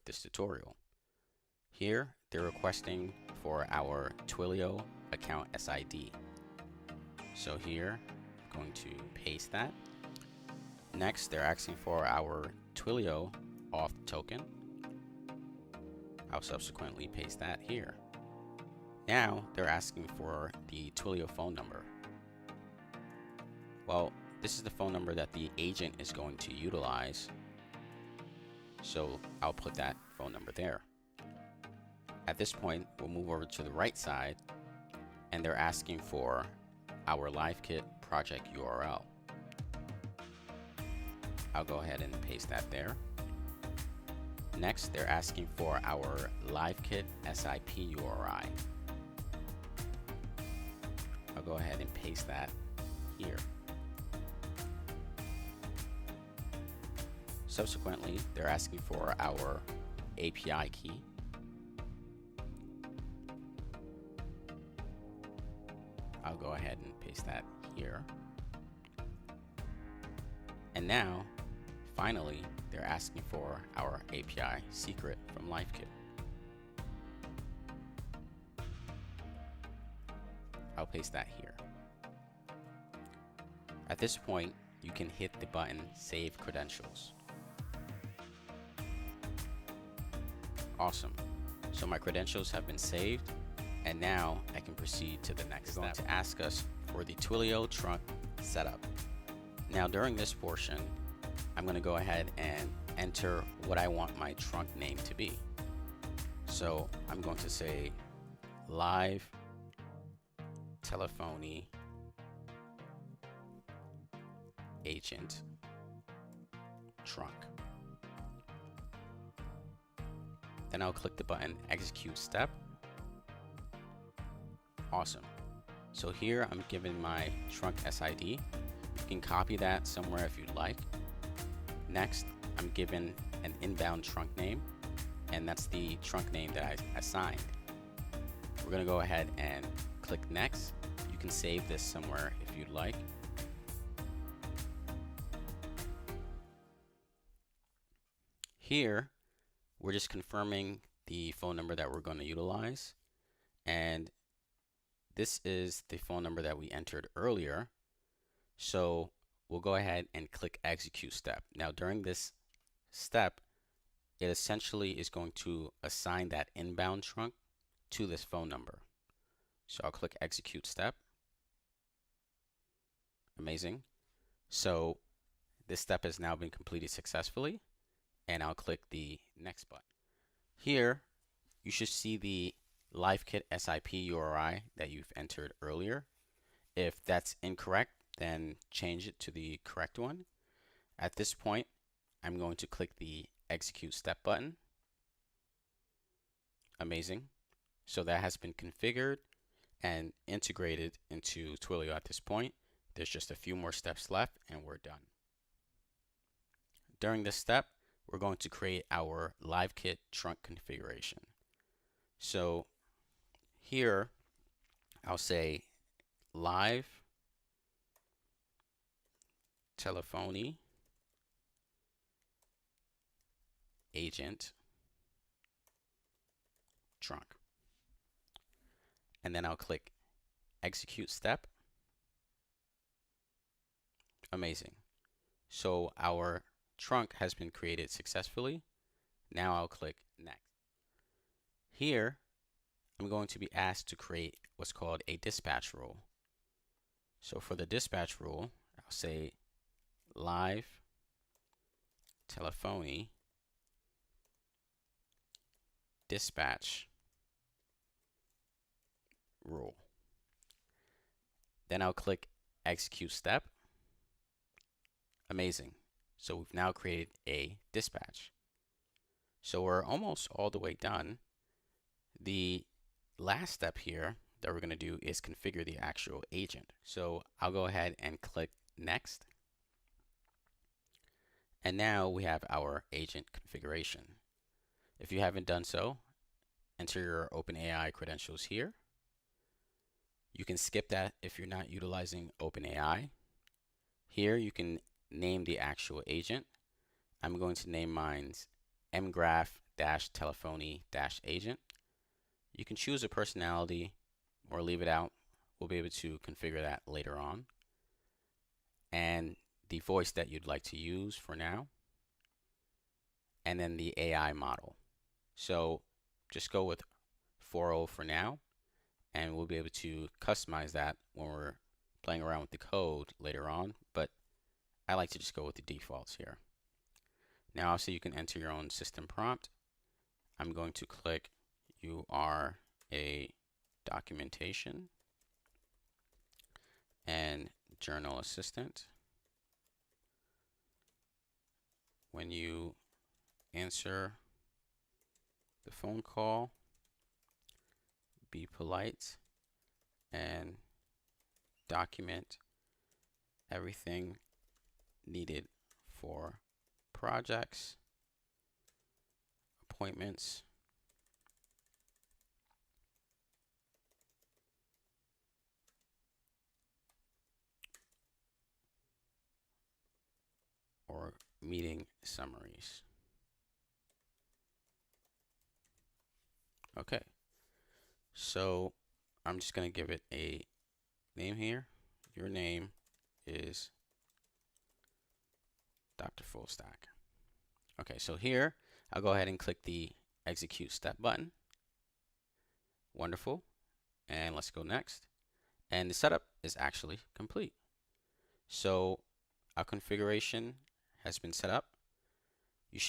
this tutorial. Here, they're requesting for our Twilio account SID. So here, I'm going to paste that. Next, they're asking for our Twilio auth token. I'll subsequently paste that here. Now, they're asking for the Twilio phone number. Well, this is the phone number that the agent is going to utilize, so I'll put that phone number there. At this point, we'll move over to the right side, and they're asking for our LiveKit project URL. I'll go ahead and paste that there. Next, they're asking for our LiveKit SIP URI. I'll go ahead and paste that here. Subsequently, they're asking for our API key. I'll go ahead and paste that here. And now, finally, they're asking for our API secret from LiveKit. I'll paste that here. At this point, you can hit the button Save Credentials. Awesome. So my credentials have been saved, and now I can proceed to the next step. It's going to ask us for the Twilio trunk setup. Now during this portion, I'm going to go ahead and enter what I want my trunk name to be. So I'm going to say Live Telephony Agent Trunk. Then I'll click the button Execute Step. Awesome. So here I'm giving my trunk SID. You can copy that somewhere if you'd like. Next, I'm given an inbound trunk name, and that's the trunk name that I assigned. We're going to go ahead and click Next. You can save this somewhere if you'd like. Here, we're just confirming the phone number that we're going to utilize, and this is the phone number that we entered earlier. So we'll go ahead and click Execute Step. Now during this step, it essentially is going to assign that inbound trunk to this phone number. So I'll click Execute Step. Amazing. So this step has now been completed successfully, and I'll click the Next button. Here, you should see the LiveKit SIP URI that you've entered earlier. If that's incorrect, then change it to the correct one. At this point, I'm going to click the Execute Step button. Amazing. So that has been configured and integrated into Twilio at this point. There's just a few more steps left and we're done. During this step, we're going to create our LiveKit trunk configuration. So here, I'll say Live Telephony Agent Trunk. And then I'll click Execute Step. Amazing. So our trunk has been created successfully. Now I'll click Next. Here, I'm going to be asked to create what's called a dispatch rule. So for the dispatch rule, I'll say Live Telephony Dispatch Rule. Then I'll click Execute Step. Amazing. So we've now created a dispatch. So we're almost all the way done. The last step here that we're going to do is configure the actual agent. So I'll go ahead and click Next. And now we have our agent configuration. If you haven't done so, enter your OpenAI credentials here. You can skip that if you're not utilizing OpenAI. Here you can name the actual agent. I'm going to name mine mgraph -telephony-agent. You can choose a personality or leave it out. We'll be able to configure that later on. And the voice that you'd like to use for now. And then the AI model. So just go with 4.0 for now, and we'll be able to customize that when we're playing around with the code later on, but I like to just go with the defaults here. Now also you can enter your own system prompt. I'm going to click "You are a documentation and journal assistant. When you answer the phone call, be polite and document everything needed for projects, appointments, or meeting summaries." Okay, so I'm just going to give it a name here. Your name is Dr. Fullstack. Okay, so here I'll go ahead and click the execute step button. Wonderful. And let's go next. And the setup is actually complete. So our configuration has been set up.